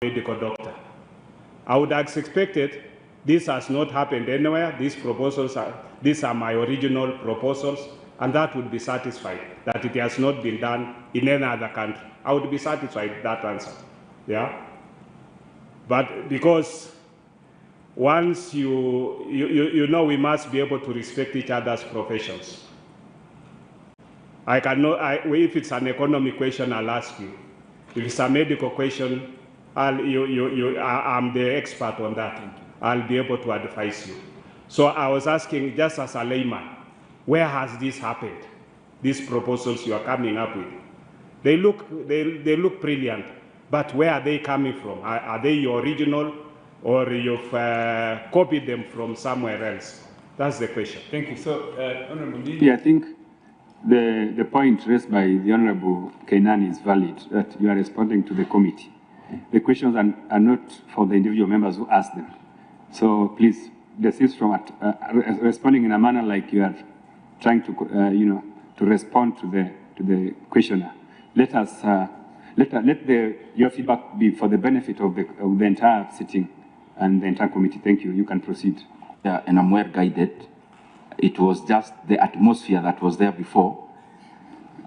medical doctor. I would have expected this has not happened anywhere. These are my original proposals, and that would be satisfied that it has not been done in any other country. I would be satisfied with that answer. Yeah. But because once you know, we must be able to respect each other's professions. I cannot. If it's an economic question, I'll ask you. If it's a medical question, I'm the expert on that. I'll be able to advise you. So I was asking, just as a layman, where has this happened? These proposals you are coming up with, they look brilliant, but where are they coming from? Are they your original, or you've copied them from somewhere else? That's the question. Thank you. So, Honorable Ndindi. Yeah, I think the point raised by the Honorable Kainan is valid, that you are responding to the committee. The questions are not for the individual members who asked them. So please desist from responding in a manner like you are trying to, to respond to the questioner. Let your feedback be for the benefit of the entire sitting and the entire committee. Thank you. You can proceed. Yeah, and I'm well guided. It was just the atmosphere that was there before,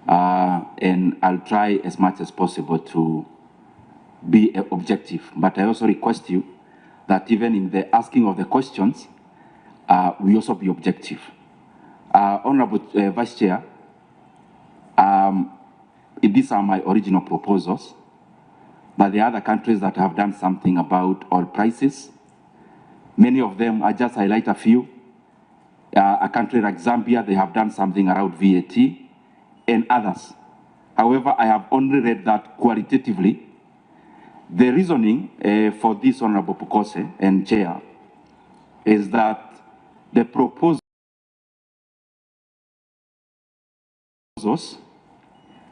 and I'll try as much as possible to be objective. But I also request you that even in the asking of the questions, we also be objective. Honorable Vice Chair, these are my original proposals, but there are other countries that have done something about oil prices. Many of them, I just highlight a few. A country like Zambia, they have done something around VAT, and others. However, I have only read that qualitatively. The reasoning for this Honorable Pukose and Chair is that the proposals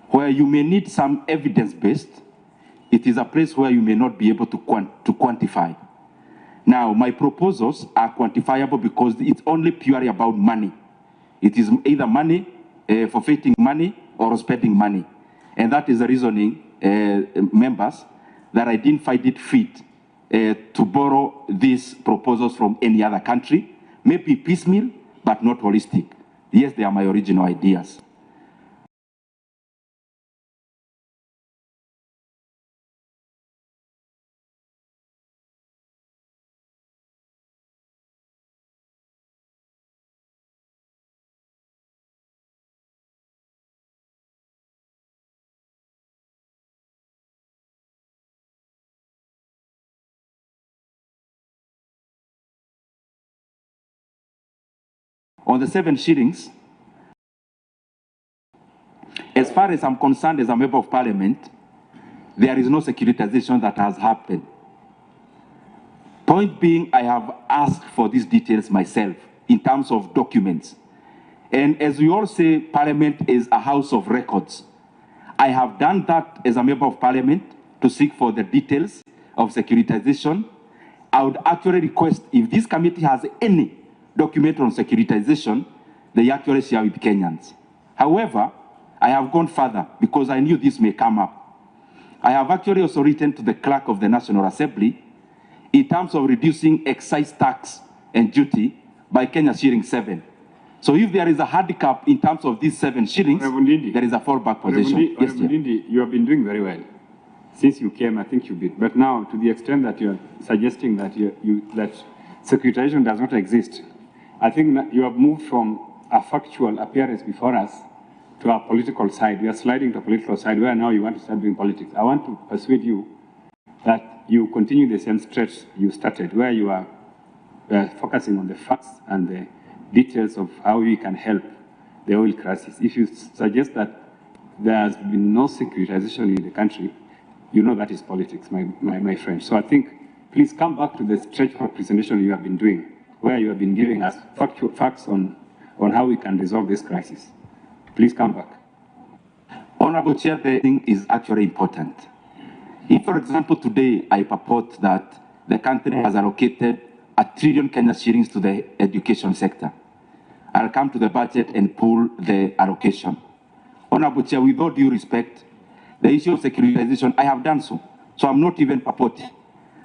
where you may need some evidence-based, it is a place where you may not be able to quantify. Now, my proposals are quantifiable because it's only purely about money. It is either money, forfeiting money, or spending money. And that is the reasoning, members, that I didn't find it fit to borrow these proposals from any other country, maybe piecemeal, but not holistic. Yes, they are my original ideas. On the 7 shillings, as far as I'm concerned as a member of parliament, there is no securitization that has happened. Point being, I have asked for these details myself in terms of documents. And as we all say, parliament is a house of records. I have done that as a member of parliament to seek for the details of securitization. I would actually request, if this committee has any document on securitization, they actually share with Kenyans. However, I have gone further because I knew this may come up. I have actually also written to the clerk of the National Assembly in terms of reducing excise tax and duty by Kenya shilling 7. So if there is a handicap in terms of these 7 shillings, there is a fallback position. Yes, Ndindi, you have been doing very well. Since you came, I think you did. But now, to the extent that you are suggesting that that securitization does not exist, I think you have moved from a factual appearance before us to a political side. We are sliding to a political side where now you want to start doing politics. I want to persuade you that you continue the same stretch you started, where you are focusing on the facts and the details of how we can help the oil crisis. If you suggest that there has been no securitization in the country, you know that is politics, my friend. So I think, please come back to the stretch of presentation you have been doing, where you have been giving us facts on how we can resolve this crisis. Please come back. Honorable Chair, the thing is actually important. If, for example, today I purport that the country has allocated 1 trillion Kenya shillings to the education sector, I'll come to the budget and pull the allocation. Honorable Chair, with all due respect, the issue of securitization, I have done so So I'm not even purporting.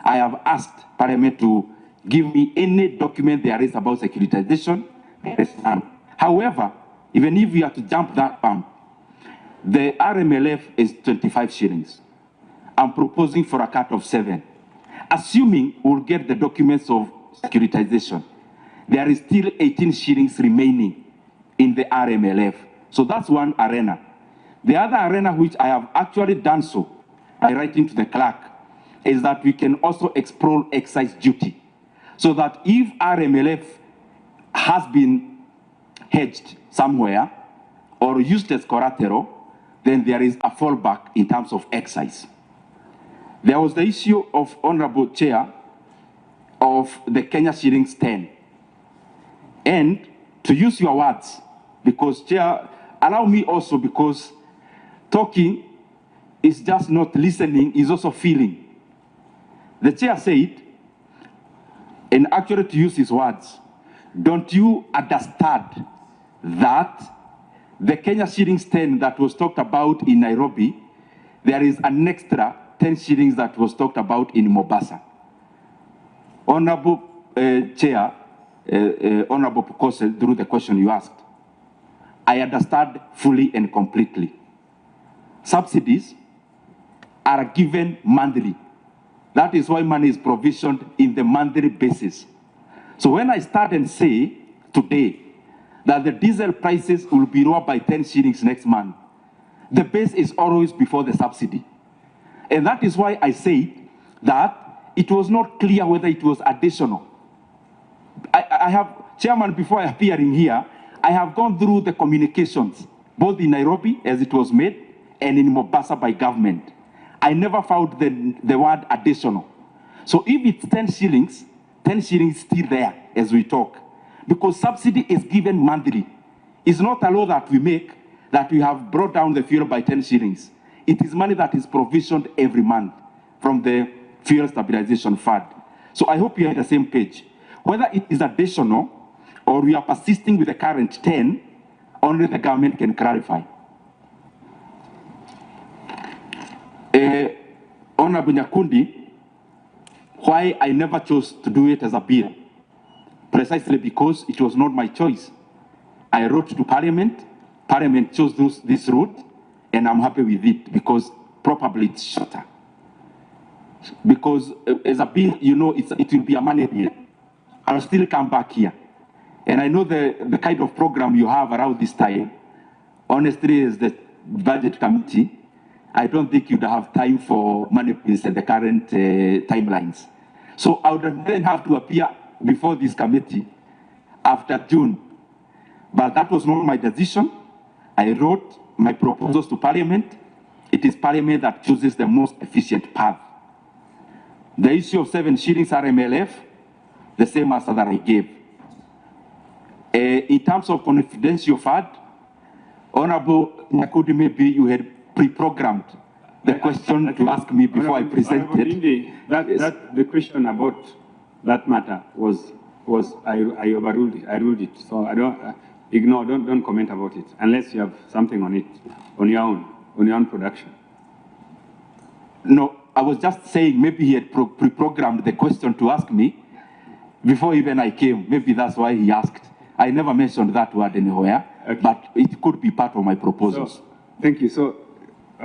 I have asked Parliament to give me any document there is about securitization. There is none. However, even if we have to jump that bump, the RMLF is 25 shillings. I'm proposing for a cut of 7. Assuming we'll get the documents of securitization, there is still 18 shillings remaining in the RMLF. So that's one arena. The other arena which I have actually done so by writing to the clerk is that we can also explore excise duty. So that if RMLF has been hedged somewhere or used as collateral, then there is a fallback in terms of excise. There was the issue of Honorable Chair of the Kenya shillings 10. And to use your words, because Chair, allow me also, because talking is just not listening, is also feeling. The Chair said, and actually to use his words, don't you understand that the Kenya shillings 10 that was talked about in Nairobi, there is an extra 10 shillings that was talked about in Mombasa? Honorable Chair, Honorable Pukose, through the question you asked, I understand fully and completely. Subsidies are given monthly. That is why money is provisioned in the monthly basis. So when I start and say today that the diesel prices will be lower by 10 shillings next month, the base is always before the subsidy. And that is why I say that it was not clear whether it was additional. I have, Chairman, before appearing here, I have gone through the communications, both in Nairobi as it was made and in Mombasa by government. I never found the word additional. So if it's 10 shillings is still there as we talk, because subsidy is given monthly. It's not a law that we make that we have brought down the fuel by 10 shillings. It is money that is provisioned every month from the Fuel Stabilization Fund. So I hope you are on the same page. Whether it is additional or we are persisting with the current 10, only the government can clarify. Honorable Nyakundi, why I never chose to do it as a bill? Precisely because it was not my choice. I wrote to Parliament, Parliament chose this route, and I'm happy with it because probably it's shorter. Because as a bill, you know, it will be a money bill. I'll still come back here. And I know the kind of program you have around this time. Honestly, as the budget committee, I don't think you'd have time for money bills at the current timelines. So I would then have to appear before this committee after June. But that was not my decision. I wrote my proposals to Parliament. It is Parliament that chooses the most efficient path. The issue of 7 shillings RMLF, the same answer that I gave. In terms of confidential fund, Honorable Nyakudi, maybe you had pre-programmed the question to ask me before I presented. Ndindi, the question about that matter was I overruled it. I ruled it. So I don't ignore. Don't comment about it unless you have something on it on your own production. No, I was just saying maybe he had pre-programmed the question to ask me before even I came. Maybe that's why he asked. I never mentioned that word anywhere, okay. But it could be part of my proposals. So, thank you. So,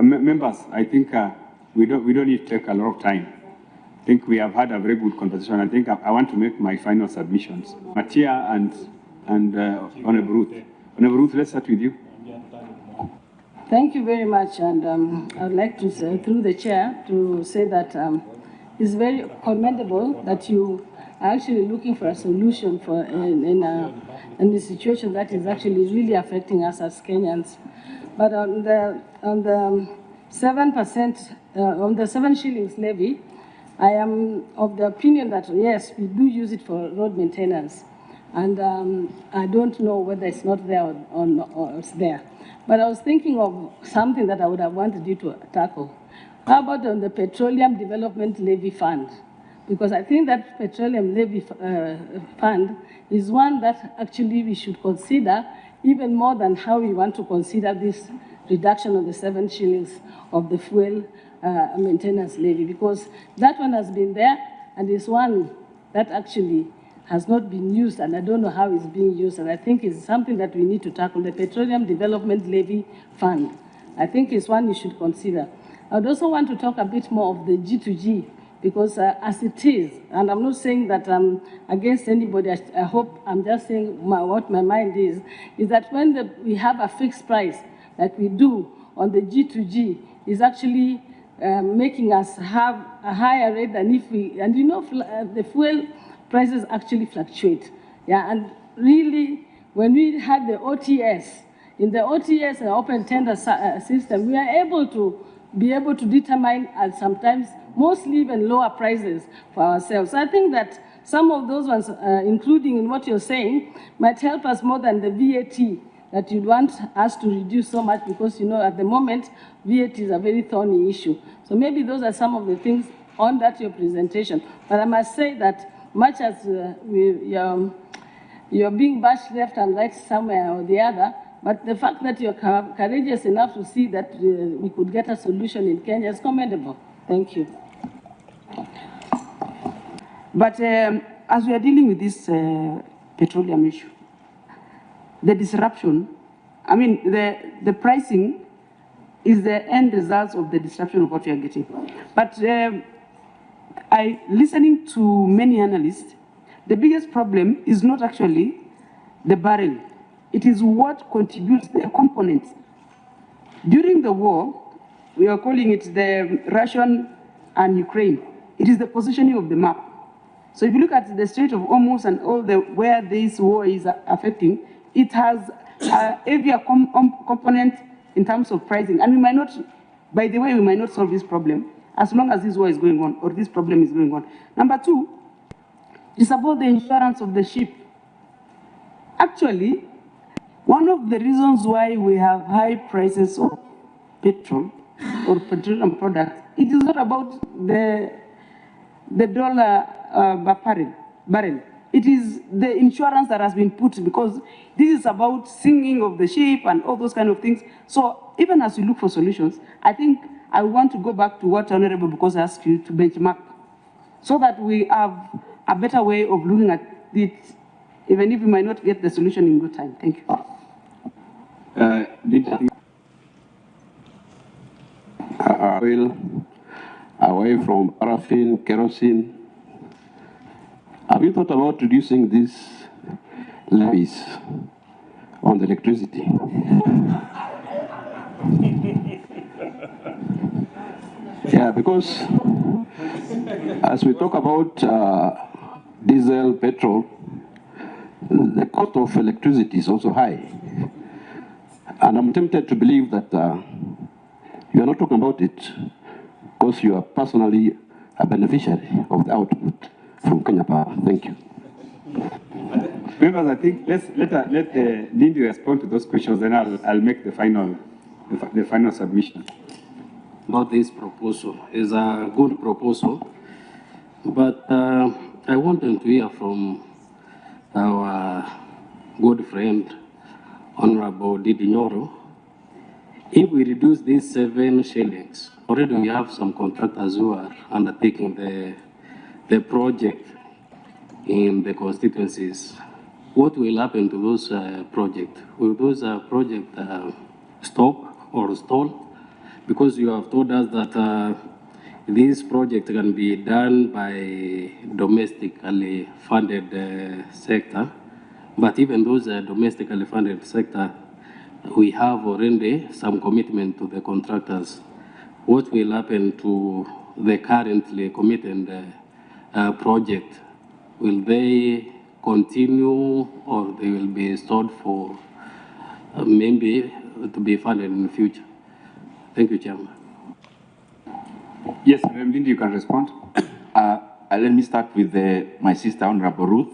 members, I think we don't need to take a lot of time. I think we have had a very good conversation. I think I want to make my final submissions. Matia and Honorable Ruth. Honorable Ruth, let's start with you. Thank you very much, and I would like to say, through the chair, to say that it's very commendable that you are actually looking for a solution for in a situation that is actually really affecting us as Kenyans. But on the 7%, on the 7 shillings levy, I am of the opinion that yes, we do use it for road maintenance, and I don't know whether it's not there or it's there. But I was thinking of something that I would have wanted you to tackle. How about on the Petroleum Development Levy Fund? Because I think that Petroleum Levy Fund is one that actually we should consider even more than how we want to consider this reduction of the 7 shillings of the fuel maintenance levy, because that one has been there and is one that actually has not been used, and I don't know how it's being used, and I think it's something that we need to tackle. The Petroleum Development Levy Fund, I think is one you should consider. I would also want to talk a bit more of the G2G, because as it is, and I'm not saying that I'm against anybody, I hope I'm just saying what my mind is that when we have a fixed price like we do on the G2G, is actually making us have a higher rate than if we, and you know, the fuel prices actually fluctuate. Yeah, and really, when we had the OTS, in the OTS and open tender system, we are able to determine and sometimes mostly even lower prices for ourselves. So I think that some of those ones, including in what you're saying, might help us more than the VAT that you'd want us to reduce so much, because, you know, at the moment, VAT is a very thorny issue. So maybe those are some of the things on that your presentation. But I must say that much as you're being bashed left and right somewhere or the other, but the fact that you're courageous enough to see that we could get a solution in Kenya is commendable. Thank you. But as we are dealing with this petroleum issue, the disruption, I mean, the pricing is the end result of the disruption of what we are getting. But listening to many analysts, the biggest problem is not actually the barrel. It is what contributes the components. During the war, we are calling it the Russian and Ukraine. It is the positioning of the map. So if you look at the Strait of Hormuz and all where this war is affecting, it has a heavier component in terms of pricing. And we might not, by the way, we might not solve this problem as long as this war is going on or this problem is going on. Number two, it's about the insurance of the ship. Actually, one of the reasons why we have high prices of petrol or petroleum products, it is not about the dollar barrel. It is the insurance that has been put, because this is about sinking of the ship and all those kind of things. So even as we look for solutions, I think I want to go back to what Honorable Bukosa asked you to benchmark, so that we have a better way of looking at it, even if we might not get the solution in good time. Thank you. Oil away from paraffin, kerosene. Have you thought about reducing these levies on the electricity? Yeah, because as we talk about diesel, petrol, the cost of electricity is also high. And I'm tempted to believe that you are not talking about it because you are personally a beneficiary of the output from Kenya Power. Thank you. Members, I think let Ndindi respond to those questions, then I'll make the final submission. About this proposal is a good proposal, but I wanted to hear from our good friend, Honorable Ndindi Nyoro. If we reduce these 7 shillings, already we have some contractors who are undertaking the project in the constituencies. What will happen to those projects? Will those projects stop or stall? Because you have told us that these projects can be done by domestically funded sector, but even those domestically funded sector, we have already some commitment to the contractors. What will happen to the currently committed project? Will they continue, or they will be stored for maybe to be funded in the future? Thank you, Chairman. Yes, Ndindi, you can respond. Let me start with my sister, Honorable Ruth.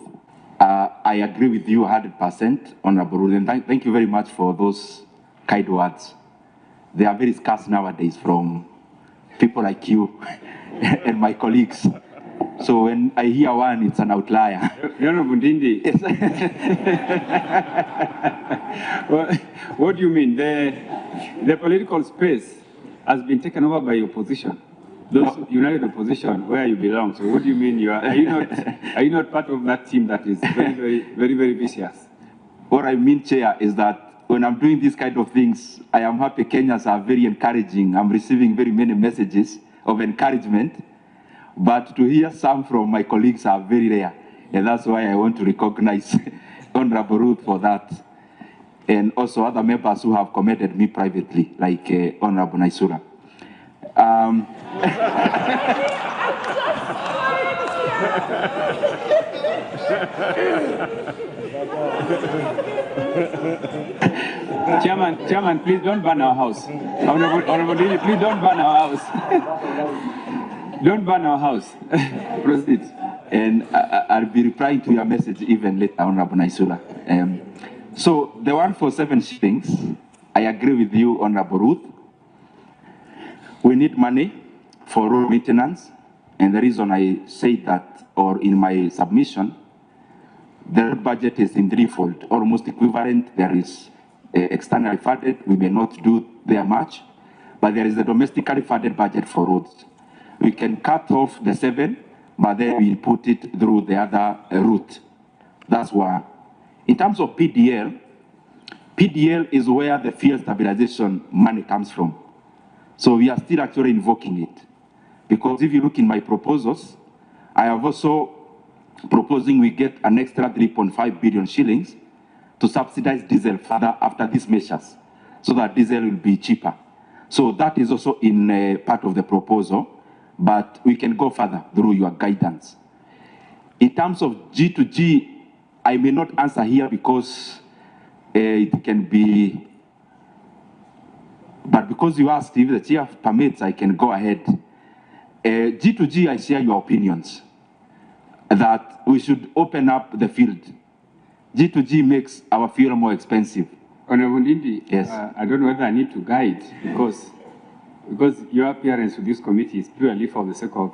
I agree with you 100%, Honorable Ruth, and thank you very much for those kind words. They are very scarce nowadays from people like you and my colleagues. So when I hear one, it's an outlier. Honorable Ndindi. What do you mean? The political space has been taken over by opposition. Those united opposition, where you belong. So what do you mean you are you not part of that team that is very vicious? What I mean, Chair, is that when I'm doing these kind of things, I am happy Kenyans are very encouraging. I'm receiving very many messages of encouragement, but to hear some from my colleagues are very rare. And that's why I want to recognize Honorable Ruth for that. And also other members who have commended me privately, like Honorable Naisura. Chairman, please don't burn our house. Honorable Ndindi, please don't burn our house. Don't burn our house. Proceed. And I'll be replying to your message even later, Honorable Naisura. So the one for 7 shillings, I agree with you, Honorable Ruth. We need money for road maintenance, and the reason I say that, or in my submission, the budget is in threefold, almost equivalent. There is externally funded, we may not do there much, but there is a domestically funded budget for roads. We can cut off the 7, but then we'll put it through the other route. That's one. In terms of PDL, PDL is where the fuel stabilization money comes from. So we are still actually invoking it. Because if you look in my proposals, I have also proposing we get an extra 3.5 billion shillings to subsidize diesel further after these measures, so that diesel will be cheaper. So that is also in part of the proposal, but we can go further through your guidance. In terms of G2G, I may not answer here because it can be, but because you asked if the chair permits, I can go ahead. G2G, I share your opinions that we should open up the field. G2G makes our fuel more expensive. Honorable Ndindi, yes. I don't know whether I need to guide because your appearance with this committee is purely for the sake of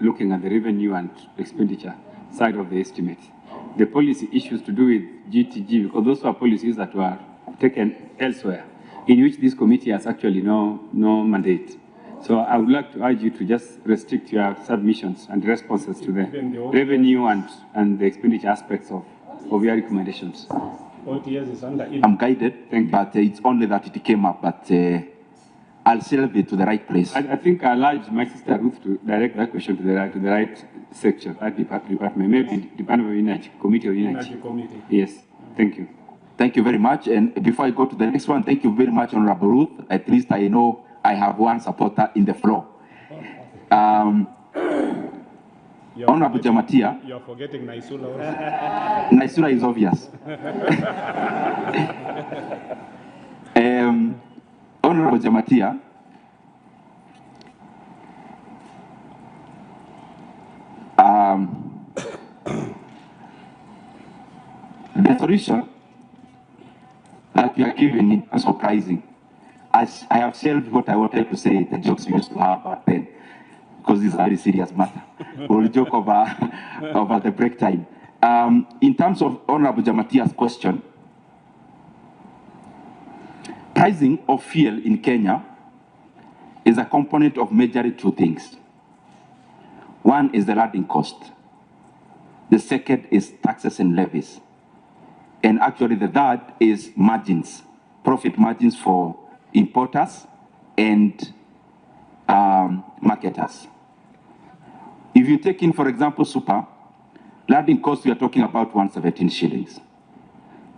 looking at the revenue and expenditure side of the estimate. The policy issues to do with GTG, because those are policies that were taken elsewhere, in which this committee has actually no mandate. So I would like to urge you to just restrict your submissions and responses to the revenue and the expenditure aspects of your recommendations. I'm guided, but it's only that it came up, but I'll shelve it to the right place. I think I'll urge my sister Ruth to direct that question to the right section, right department, maybe Department of Energy, Committee of Energy. Yes, thank you. Thank you very much. And before I go to the next one, thank you very much, Honorable Ruth. At least I know I have one supporter in the floor. Honorable Jamatia. You're forgetting Naisura also. Naisura is obvious. Honorable Jamatia, the solution that you are giving is surprising. As I have said what I wanted to say, the jokes we used to have back then, because this is a very serious matter. We'll joke over the break time. In terms of Honorable Jamatia's question, pricing of fuel in Kenya is a component of majorly 2 things. One is the landing cost. The second is taxes and levies. And actually the third is margins, profit margins for importers and marketers. If you take in, for example, super, landing cost, we are talking about 117 shillings.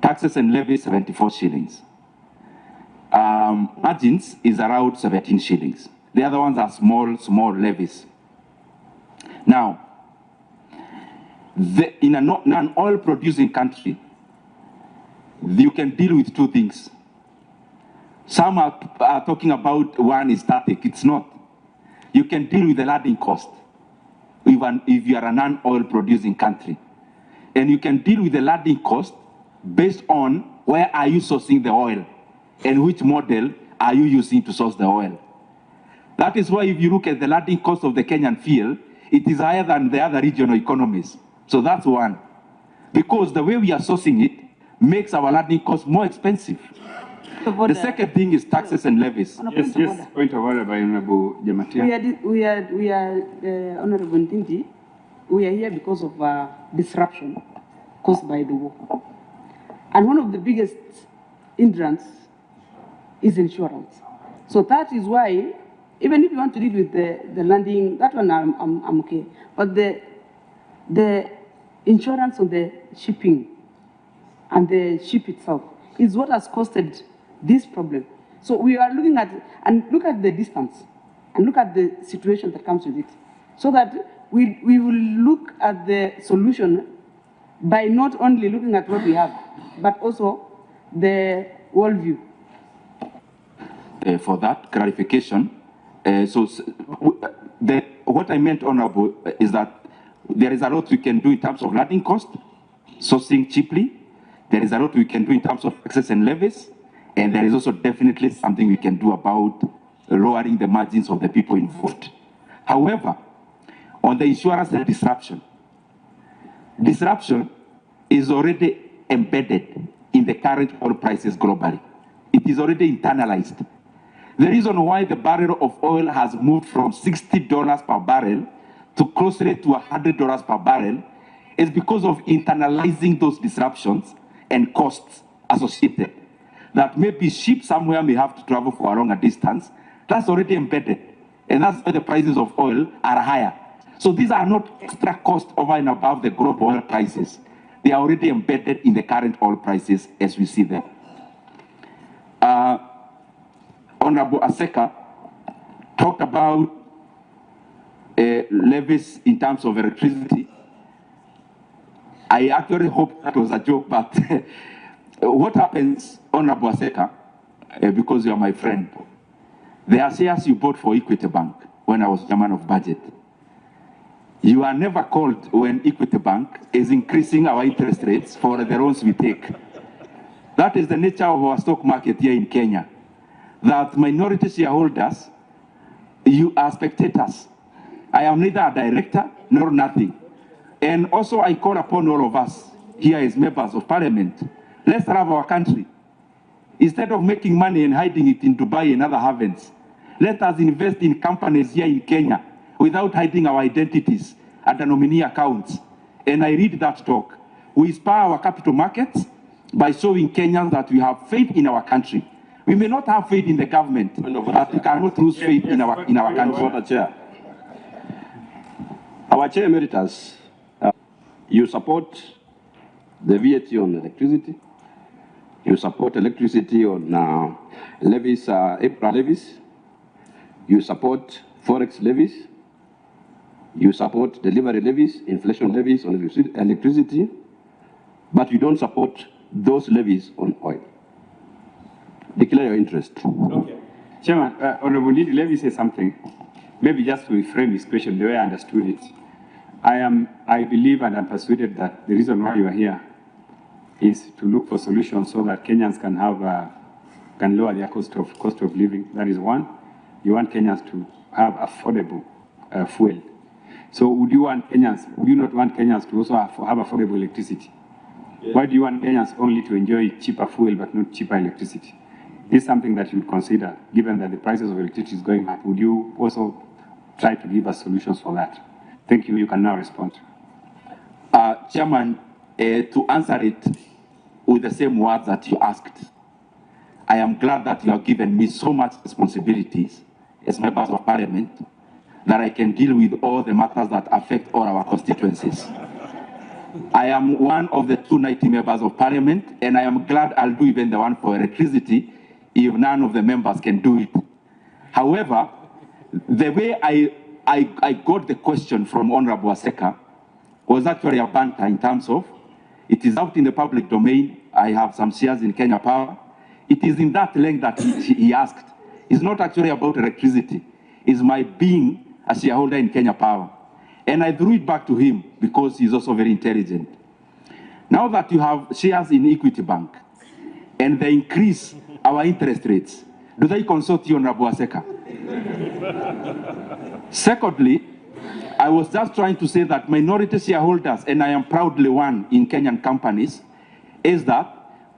Taxes and levies, 74 shillings. Margins is around 17 shillings. The other ones are small levies. Now, in a non-oil producing country, you can deal with 2 things. Some are talking about one is static. It's not. You can deal with the landing cost if you are a non-oil producing country. And you can deal with the landing cost based on where are you sourcing the oil and which model are you using to source the oil. That is why if you look at the landing cost of the Kenyan fuel, it is higher than the other regional economies. So that's one. Because the way we are sourcing it makes our landing cost more expensive. of order. The second thing is taxes and levies. Yes, yes. Point of order by Honorable Jamatia. Honorable Ndindi, we are here because of disruption caused by the war. And one of the biggest hindrance is insurance. So that is why, even if you want to deal with the landing, that one I'm okay. But the insurance on the shipping and the ship itself is what has caused this problem. So we are looking at, and look at the distance, and look at the situation that comes with it, so that we will look at the solution by not only looking at what we have, but also the worldview. For that clarification, what I meant, Honorable, is that there is a lot we can do in terms of landing cost, sourcing cheaply. There is a lot we can do in terms of taxes and levies, and there is also definitely something we can do about lowering the margins of the people involved. However, on the insurance and disruption is already embedded in the current oil prices globally. It is already internalized. The reason why the barrel of oil has moved from $60 per barrel to closer to $100 per barrel is because of internalizing those disruptions and costs associated. That maybe ship somewhere may have to travel for a longer distance. That's already embedded. And that's why the prices of oil are higher. So these are not extra costs over and above the global oil prices. They are already embedded in the current oil prices as we see them. Honorable Aseka talked about levies in terms of electricity. I actually hope that was a joke, but what happens, Honorable Aseka, because you are my friend, there are shares you bought for Equity Bank when I was chairman of budget. You are never called when Equity Bank is increasing our interest rates for the loans we take. That is the nature of our stock market here in Kenya. That minority shareholders, you are spectators. I am neither a director nor nothing. And also I call upon all of us here as members of parliament, let's love our country. Instead of making money and hiding it in Dubai and other havens, let us invest in companies here in Kenya without hiding our identities and the nominee accounts. And I read that talk. We inspire our capital markets by showing Kenyans that we have faith in our country. We may not have faith in the government, but we cannot lose faith in our country. Chair. Our Chair Emeritus, you support the VAT on electricity. You support electricity on levies, EPRA levies. You support forex levies. You support delivery levies, inflation levies on electricity, but you don't support those levies on oil. Declare your interest. Okay. Chairman, Honorable Ndindi, let me say something. Maybe just to reframe this question the way I understood it. I believe and I'm persuaded that the reason why you are here is to look for solutions so that Kenyans can lower their cost of living. That is one. You want Kenyans to have affordable fuel. So would you not want Kenyans to also have affordable electricity? Yeah. Why do you want Kenyans only to enjoy cheaper fuel but not cheaper electricity? This is something that you would consider, given that the prices of electricity is going up. Would you also try to give us solutions for that? Thank you. You can now respond. Chairman, to answer it with the same words that you asked, I am glad that you have given me so much responsibilities as members of parliament that I can deal with all the matters that affect all our constituencies. I am one of the 290 members of parliament, and I am glad I'll do even the one for electricity if none of the members can do it. However, the way I got the question from Honorable Aseka was actually a banter in terms of, it is out in the public domain, I have some shares in Kenya Power. It is in that length that he asked. It's not actually about electricity. It's my being a shareholder in Kenya Power. And I threw it back to him because he's also very intelligent. Now that you have shares in Equity Bank and they increase our interest rates, do they consult you, Honorable Aseka? Secondly, I was just trying to say that minority shareholders, and I am proudly one in Kenyan companies, is that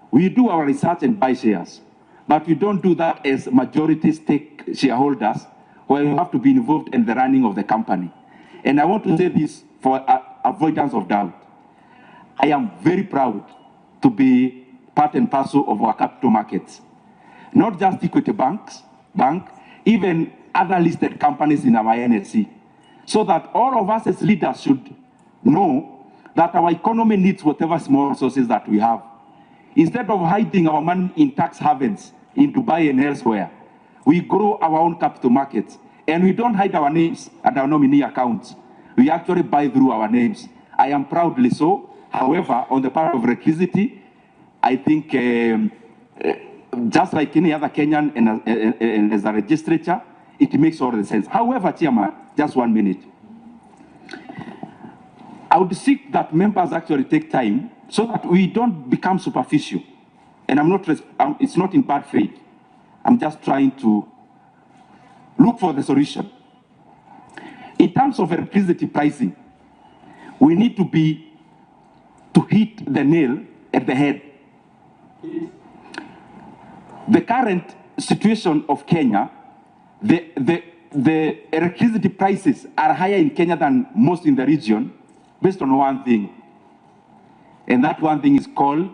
we do our research and buy shares. but we don't do that as majority stake shareholders, where you have to be involved in the running of the company. And I want to say this for avoidance of doubt. I am very proud to be part and parcel of our capital markets. Not just Equity Bank, even other listed companies in our NSC. So that all of us as leaders should know that our economy needs whatever small resources that we have. Instead of hiding our money in tax havens in Dubai and elsewhere, we grow our own capital markets. And we don't hide our names at our nominee accounts. We actually buy through our names. I am proudly so. However, on the part of electricity, I think just like any other Kenyan and as a legislature, it makes all the sense. However, Chairman, just 1 minute. I would seek that members actually take time so that we don't become superficial. And it's not in bad faith. I'm just trying to look for the solution. In terms of electricity pricing, we need to hit the nail at the head. The current situation of Kenya, the electricity prices are higher in Kenya than most in the region based on one thing. And that one thing is called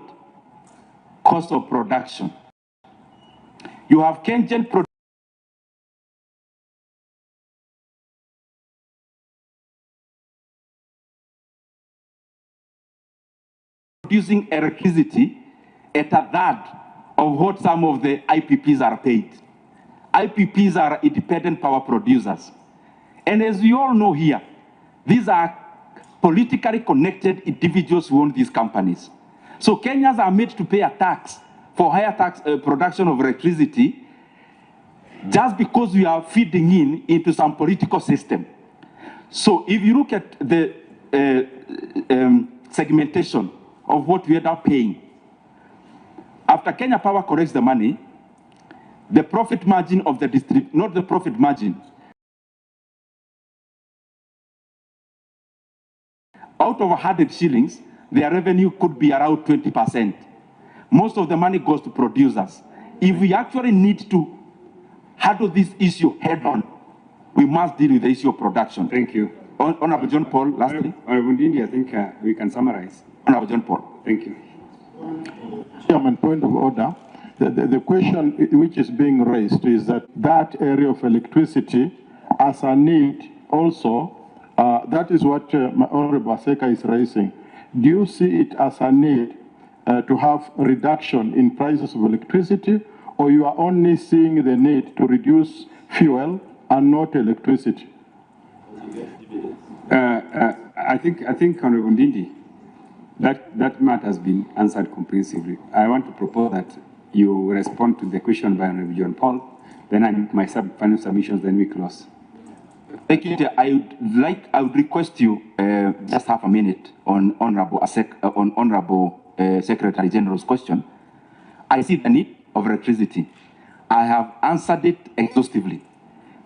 cost of production. You have Kenyan producing electricity at a third of what some of the IPPs are paid. IPPs are independent power producers. And as you all know here, these are politically connected individuals who own these companies. So Kenyans are made to pay a tax for higher tax production of electricity just because we are feeding into some political system. So if you look at the segmentation of what we end up paying, after Kenya Power collects the money, the profit margin of the not the profit margin, out of 100 shillings, their revenue could be around 20%. Most of the money goes to producers. If we actually need to handle this issue head on, we must deal with the issue of production. Thank you. Honorable John Paul, lastly. Honorable Ndindi, I think we can summarize. Honorable John Paul. Thank you. Chairman, point of order. The question which is being raised is that area of electricity as a need also, that is what Honorable Aseka is raising. Do you see it as a need to have a reduction in prices of electricity, or you are only seeing the need to reduce fuel and not electricity? I think Honorable Ndindi, that matter has been answered comprehensively. I want to propose that you respond to the question by Honorable John Paul, then I make my final submissions, then we close. Thank you. I would request you just half a minute on Honorable Secretary General's question. I see the need of electricity. I have answered it exhaustively.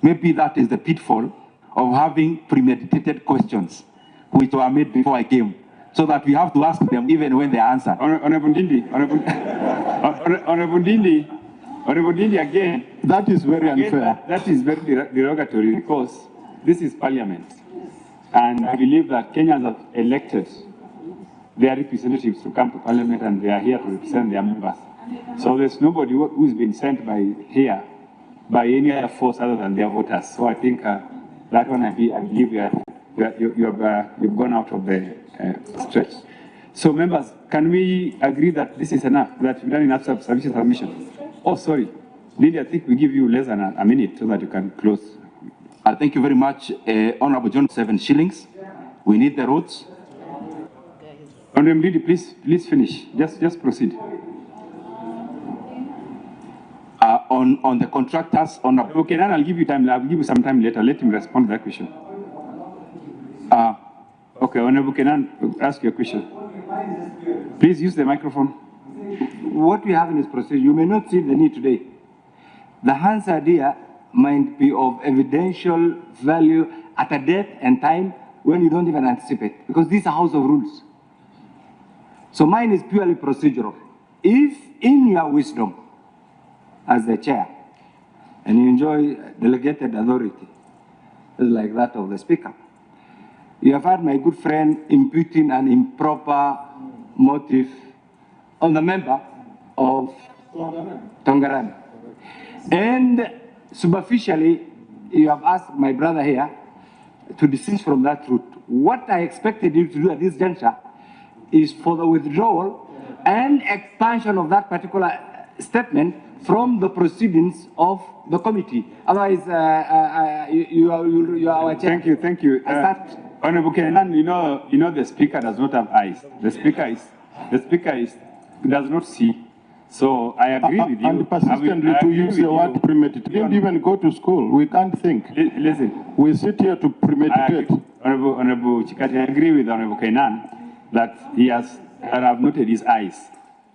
Maybe that is the pitfall of having premeditated questions, which were made before I came, so that we have to ask them even when they are answered. Honorable Ndindi, again. That is very unfair. That is very derogatory because this is Parliament. And I believe that Kenyans have elected their representatives to come to Parliament and they are here to represent their members. So there's nobody who's been sent here by any other force other than their voters. So I think that one, I believe you've gone out of the stretch. So members, can we agree that this is enough, that we've done enough sufficient submission? Oh, sorry. Lydia, I think we give you less than a minute so that you can close. Thank you very much. Honorable John, 7 shillings. We need the roads. Honorable Lydia, please finish. Just proceed. On the contractors, Okay, then I'll give you time. I'll give you some time later. Let him respond to that question. Okay, Honorable Kenan, ask your question. Please use the microphone. What we have in this procedure, you may not see the need today. The answer here might be of evidential value at a date and time when you don't even anticipate, because this is a house of rules. So mine is purely procedural. If in your wisdom, as the chair, and you enjoy delegated authority, like that of the speaker. You have had my good friend imputing an improper motive on the member of Tongarani. And superficially, you have asked my brother here to desist from that route. What I expected you to do at this juncture is for the withdrawal and expansion of that particular statement from the proceedings of the committee. Otherwise, you are our chair. Thank you. Honorable Kenan, you know the speaker does not have eyes. The speaker does not see. So I agree with you. And persistently to use the word premeditate. Didn't even go to school. We can't think. Listen. We sit here to premeditate. Honorable Chikati, I agree with Honorable Kenan that I have noted his eyes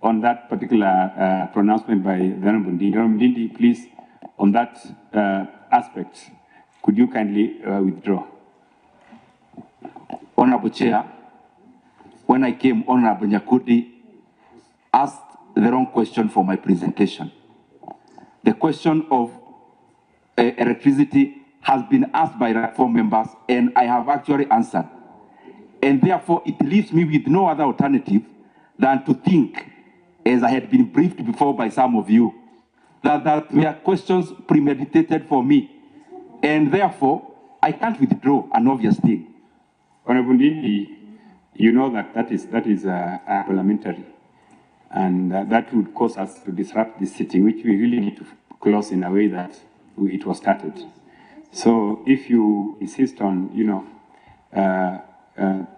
on that particular pronouncement by the Honorable Ndindi. Honorable Ndindi, please, on that aspect, could you kindly withdraw? Honorable Chair, when I came, Honorable Nyakudi asked the wrong question for my presentation. The question of electricity has been asked by 4 members, and I have actually answered. And therefore, it leaves me with no other alternative than to think, as I had been briefed before by some of you, that there were questions premeditated for me. And therefore, I can't withdraw an obvious thing. Honorable Ndindi, you know that is parliamentary, and that would cause us to disrupt this sitting, which we really need to close in a way that it was started. So if you insist on,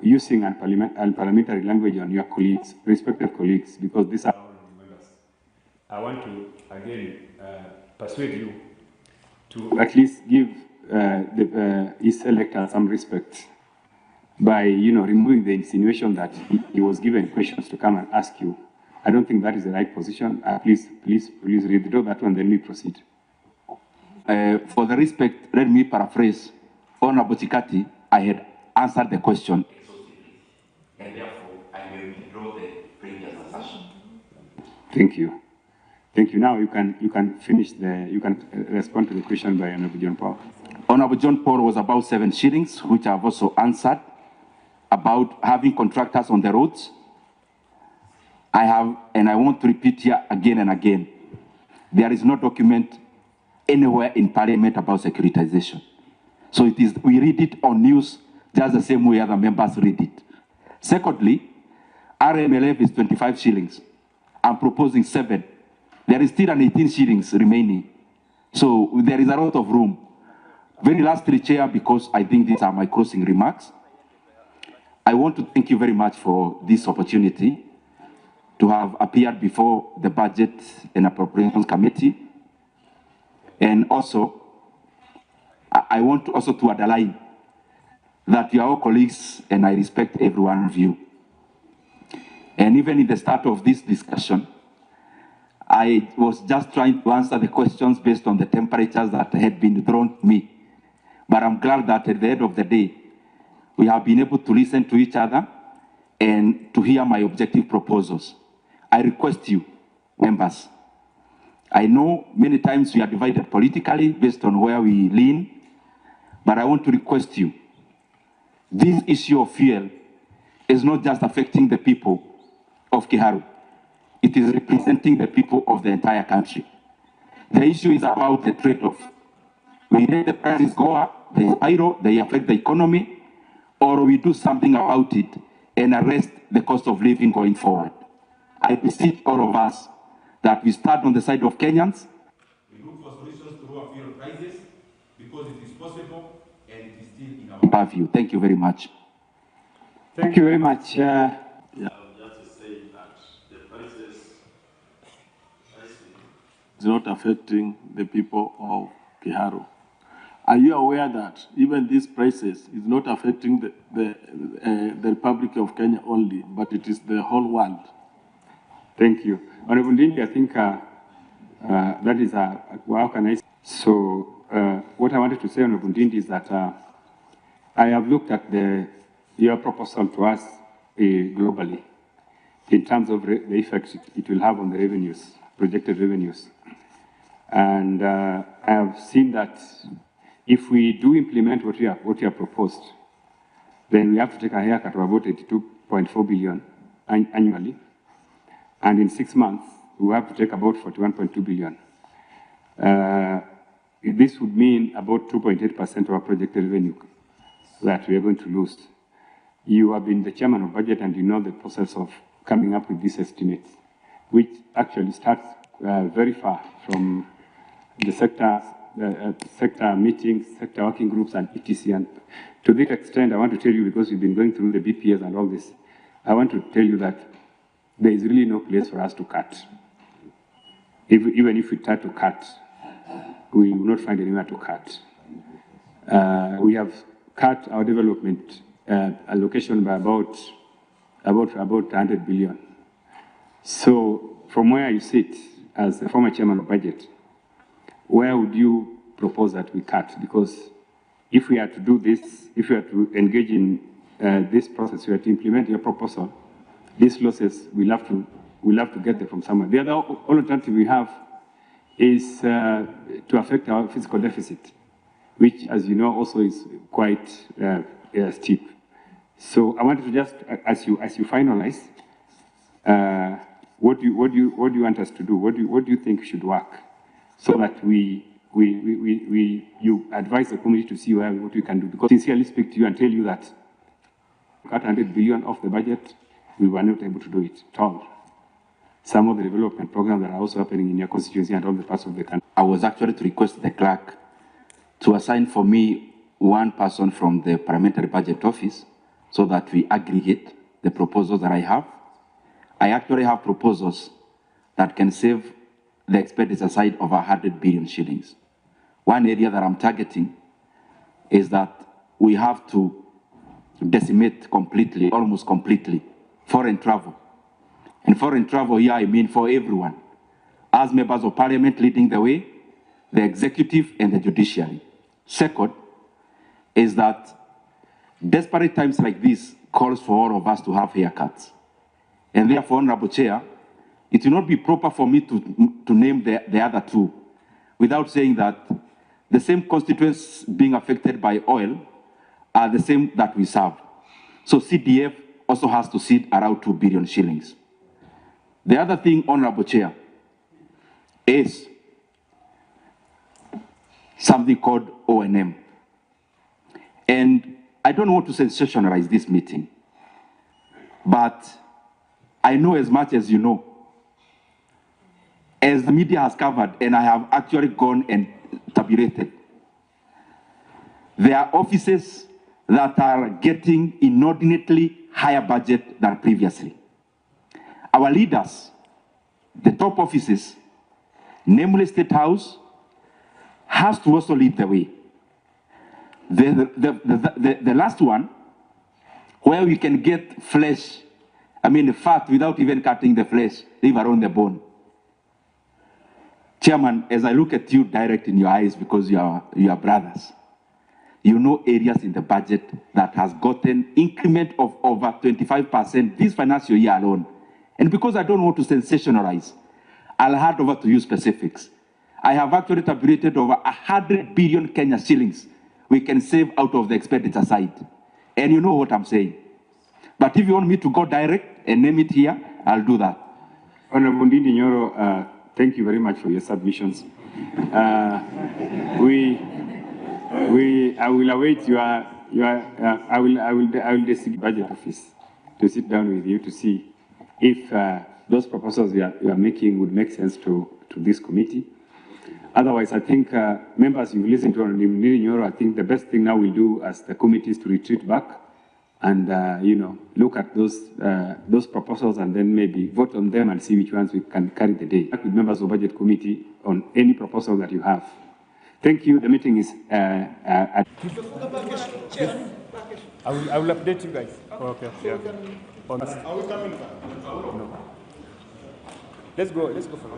using parliamentary language on your colleagues, respective colleagues, because these are members, I want to again persuade you to at least give his elector some respect by, removing the insinuation that he was given questions to come and ask you. I don't think that is the right position. Please withdraw that one, then we proceed. For the respect, let me paraphrase. Honorable Chikati, I had answered the question, and therefore I will withdraw the previous assertion. Thank you. Thank you. Now you can finish you can respond to the question by Honorable John Paul. Honorable John Paul was about 7 shillings, which I've also answered, about having contractors on the roads. I have, and I want to repeat here again and again, there is no document anywhere in Parliament about securitization. So we read it on news just the same way other members read it. Secondly, RMLF is 25 shillings. I'm proposing 7. There is still an 18 shillings remaining. So there is a lot of room. Very lastly, Chair, because I think these are my closing remarks, I want to thank you very much for this opportunity to have appeared before the Budget and Appropriations Committee. And also, I want to also to underline that you are all colleagues and I respect every one of you. And even in the start of this discussion, I was just trying to answer the questions based on the temperatures that had been thrown to me. But I'm glad that at the end of the day, we have been able to listen to each other and to hear my objective proposals. I request you, members, I know many times we are divided politically based on where we lean, but I want to request you, this issue of fuel is not just affecting the people of Kiharu. It is representing the people of the entire country. The issue is about the trade-off. We let the prices go up, they spiral, they affect the economy, or we do something about it and arrest the cost of living going forward. I beseech all of us that we stand on the side of Kenyans. We look for solutions to lower fuel prices because it is possible and it is still in our purview. Thank you very much. Thank you very much. Just to say that the prices is not affecting the people of Kiharu. Are you aware that even these prices is not affecting the Republic of Kenya only, but it is the whole world? Thank you. Honorable Ndindi, I think that is how can I say? So what I wanted to say, Honorable Ndindi, is that I have looked at your proposal to us globally in terms of the effects it will have on the revenues, projected revenues. And I have seen that if we do implement what we have proposed, then we have to take a haircut of about 82.4 billion annually. And in 6 months, we have to take about 41.2 billion. This would mean about 2.8% of our projected revenue that we are going to lose. You have been the chairman of budget and you know the process of coming up with these estimates, which actually starts very far from the sector meetings, sector working groups, and etc. And to this extent, I want to tell you, because we've been going through the BPS and all this, I want to tell you that there is really no place for us to cut. Even if we try to cut, we will not find anywhere to cut. We have cut our development allocation by about 100 billion. So from where you sit as the former chairman of budget, where would you propose that we cut? Because if we are to do this, if we are to engage in this process, we are to implement your proposal, these losses, we'll have to get them from somewhere. The other alternative we have is to affect our fiscal deficit, which, as you know, also is quite steep. So I wanted to just, as you finalize, what do you want us to do? What do you think should work, so that you advise the committee to see what we can do? Because sincerely speak to you and tell you that cut 100 billion off the budget, we were not able to do it at all. Some of the development programs that are also happening in your constituency and all the parts of the country. I was actually to request the clerk to assign for me one person from the parliamentary budget office so that we aggregate the proposals that I have. I actually have proposals that can save the expenditure side of 100 billion shillings. One area that I'm targeting is that we have to decimate completely, almost completely, foreign travel. And foreign travel here, I mean for everyone. As members of parliament leading the way, the executive and the judiciary. Second is that desperate times like this calls for all of us to have haircuts. And therefore, Honorable Chair, it will not be proper for me to name the other two without saying that the same constituents being affected by oil are the same that we serve. So CDF also has to sit around 2 billion shillings. The other thing, Honorable Chair, is something called O&M. And I don't want to sensationalize this meeting, but I know as much as you know. As the media has covered, and I have actually gone and tabulated, there are offices that are getting inordinately higher budget than previously. Our leaders, the top offices, namely State House, has to also lead the way. The last one, where we can get flesh, I mean fat without even cutting the flesh, leave around the bone. Chairman, as I look at you direct in your eyes, because you are brothers, you know areas in the budget that has gotten increment of over 25% this financial year alone. And because I don't want to sensationalize, I'll hand over to you specifics. I have actually tabulated over 100 billion Kenya shillings we can save out of the expenditure side. And you know what I'm saying. But if you want me to go direct and name it here, I'll do that. Honorable Ndindi Nyoro, thank you very much for your submissions. I will await I will designate budget office to sit down with you to see if those proposals you are making would make sense to this committee. Otherwise, I think members, you listen to Ndindi Nyoro, I think the best thing now we'll do as the committee is to retreat back and look at those proposals and then maybe vote on them and see which ones we can carry the day. With members of budget committee on any proposal that you have. Thank you. The meeting is at. I will update you guys. Okay. Yeah. Are we coming back? No. Let's go for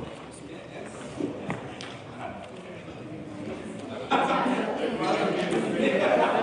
it.